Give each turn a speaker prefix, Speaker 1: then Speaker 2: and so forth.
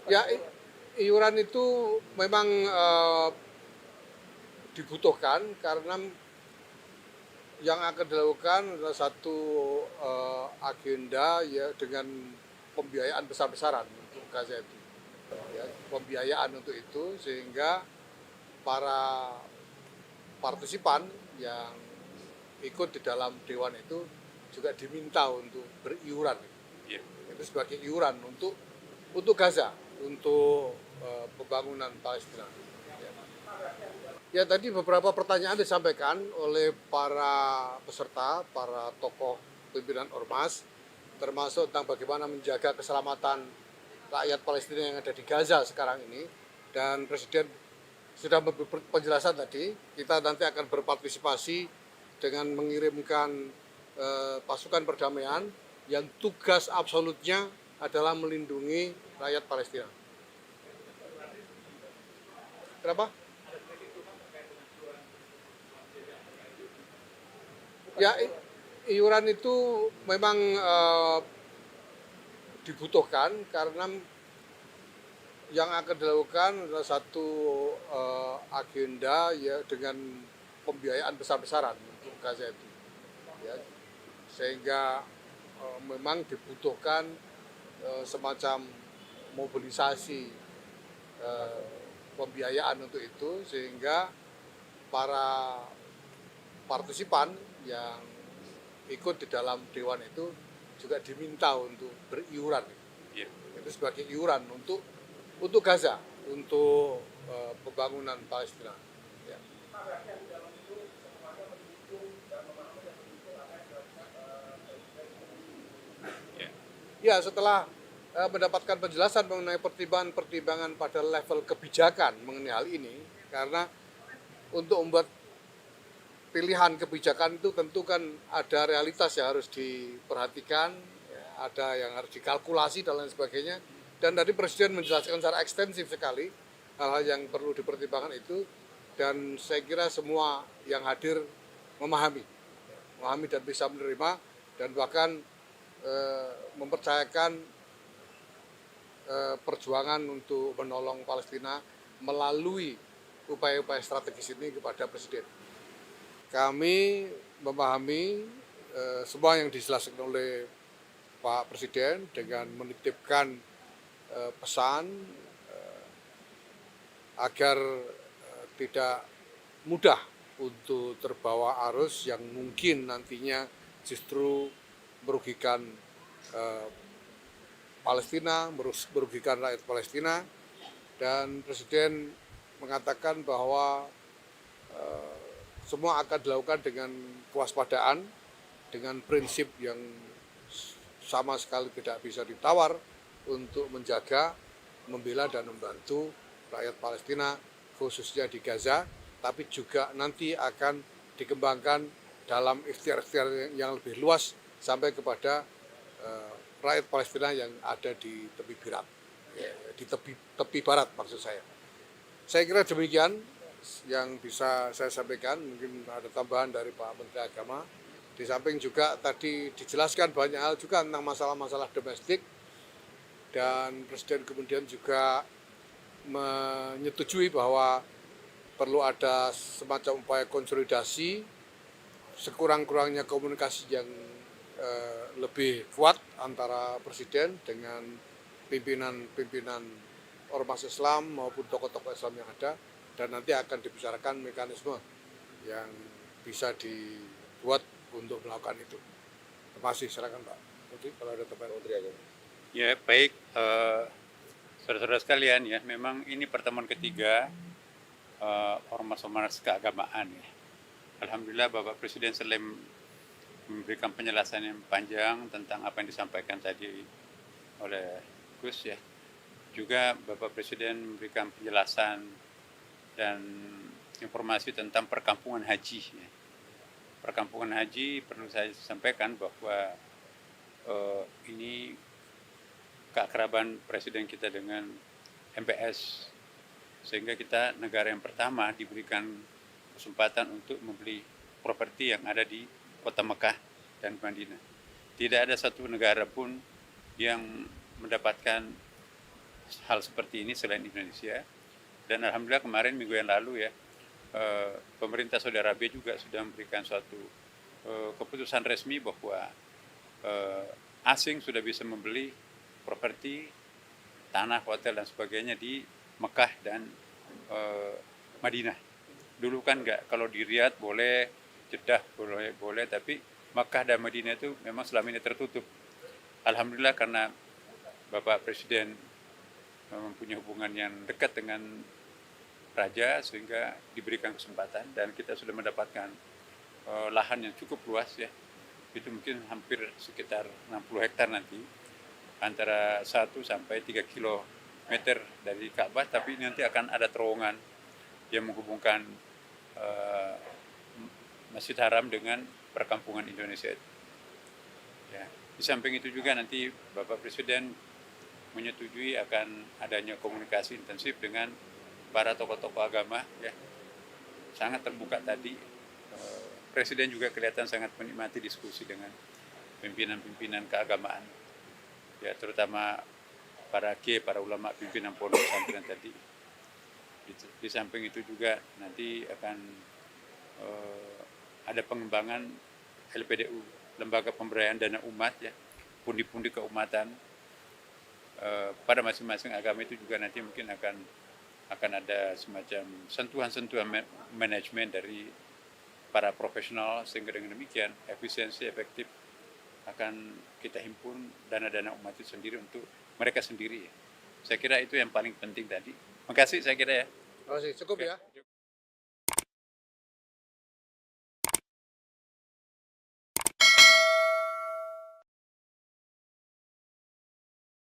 Speaker 1: Ya, iuran itu memang dibutuhkan karena yang akan dilakukan adalah satu agenda ya dengan pembiayaan besar-besaran untuk Gaza itu. Ya, pembiayaan untuk itu sehingga para partisipan yang ikut di dalam dewan itu juga diminta untuk beriuran. Ya, itu sebagai iuran untuk Gaza, untuk pembangunan Palestina. Ya. Ya tadi beberapa pertanyaan disampaikan oleh para peserta, para tokoh pimpinan ormas, termasuk tentang bagaimana menjaga keselamatan rakyat Palestina yang ada di Gaza sekarang ini. Dan Presiden sudah memberi penjelasan tadi, kita nanti akan berpartisipasi dengan mengirimkan pasukan perdamaian yang tugas absolutnya adalah melindungi rakyat Palestina. Kenapa? Ya, iuran itu memang dibutuhkan karena yang akan dilakukan adalah satu agenda ya dengan pembiayaan besar-besaran untuk Gaza itu. Ya, sehingga memang dibutuhkan semacam mobilisasi pembiayaan untuk itu sehingga para partisipan yang ikut di dalam dewan itu juga diminta untuk beriuran. Ya. Itu sebagai iuran untuk Gaza, untuk pembangunan Palestina. Ya. Ya, setelah mendapatkan penjelasan mengenai pertimbangan-pertimbangan pada level kebijakan mengenai hal ini, karena untuk membuat pilihan kebijakan itu tentu kan ada realitas yang harus diperhatikan, ya, ada yang harus dikalkulasi dan lain sebagainya. Dan tadi Presiden menjelaskan secara ekstensif sekali hal-hal yang perlu dipertimbangkan itu, dan saya kira semua yang hadir memahami dan bisa menerima dan bahkan mempercayakan perjuangan untuk menolong Palestina melalui upaya-upaya strategis ini kepada Presiden. Kami memahami semua yang dijelaskan oleh Pak Presiden dengan menitipkan pesan agar tidak mudah untuk terbawa arus yang mungkin nantinya justru merugikan Palestina, merugikan rakyat Palestina, dan Presiden mengatakan bahwa semua akan dilakukan dengan kewaspadaan, dengan prinsip yang sama sekali tidak bisa ditawar untuk menjaga, membela dan membantu rakyat Palestina khususnya di Gaza, tapi juga nanti akan dikembangkan dalam ikhtiar-ikhtiar yang lebih luas sampai kepada rakyat Palestina yang ada di tepi barat, di tepi barat maksud saya. Saya kira demikian yang bisa saya sampaikan. Mungkin ada tambahan dari Pak Menteri Agama. Di samping juga tadi dijelaskan banyak hal juga tentang masalah-masalah domestik, dan Presiden kemudian juga menyetujui bahwa perlu ada semacam upaya konsolidasi, sekurang-kurangnya komunikasi yang lebih kuat antara Presiden dengan pimpinan ormas Islam maupun tokoh-tokoh Islam yang ada, dan nanti akan dibicarakan mekanisme yang bisa dibuat untuk melakukan itu. Terima kasih, silakan Pak Menteri kalau ada tambahan. Menteri aja.
Speaker 2: Ya baik, saudara-saudara sekalian ya, memang ini pertemuan ketiga ormas-ormas keagamaan ya. Alhamdulillah Bapak Presiden selain memberikan penjelasan yang panjang tentang apa yang disampaikan tadi oleh Gus ya, juga Bapak Presiden memberikan penjelasan dan informasi tentang perkampungan haji ya. Perkampungan haji perlu saya sampaikan bahwa ini keakraban Presiden kita dengan MPS, sehingga kita negara yang pertama diberikan kesempatan untuk membeli properti yang ada di kota Mekah dan Madinah. Tidak ada satu negara pun yang mendapatkan hal seperti ini selain Indonesia. Dan alhamdulillah kemarin minggu yang lalu ya, pemerintah Saudi Arabia juga sudah memberikan suatu keputusan resmi bahwa asing sudah bisa membeli properti, tanah, hotel dan sebagainya di Mekah dan Madinah. Dulu kan nggak, kalau di Riyadh boleh, Jeddah boleh, tapi Makkah dan Madinah itu memang selama ini tertutup. Alhamdulillah karena Bapak Presiden mempunyai hubungan yang dekat dengan Raja sehingga diberikan kesempatan dan kita sudah mendapatkan lahan yang cukup luas ya. Itu mungkin hampir sekitar 60 hektar nanti, antara 1 sampai 3 kilometer dari Ka'bah, tapi nanti akan ada terowongan yang menghubungkan Masjid Haram dengan perkampungan Indonesia. Ya. Di samping itu juga nanti Bapak Presiden menyetujui akan adanya komunikasi intensif dengan para tokoh-tokoh agama, ya. Sangat terbuka tadi. Presiden juga kelihatan sangat menikmati diskusi dengan pimpinan-pimpinan keagamaan, ya, terutama para para ulama pimpinan pondok pesantren tadi. Di samping itu juga nanti akan ada pengembangan LPDU, Lembaga Pemberdayaan Dana Umat, ya, pundi-pundi keumatan pada masing-masing agama itu juga nanti mungkin akan ada semacam sentuhan-sentuhan manajemen dari para profesional, sehingga dengan demikian efisiensi efektif akan kita himpun dana-dana umat itu sendiri untuk mereka sendiri. Saya kira itu yang paling penting tadi. Terima kasih, saya kira ya.
Speaker 1: Terima kasih, cukup ya.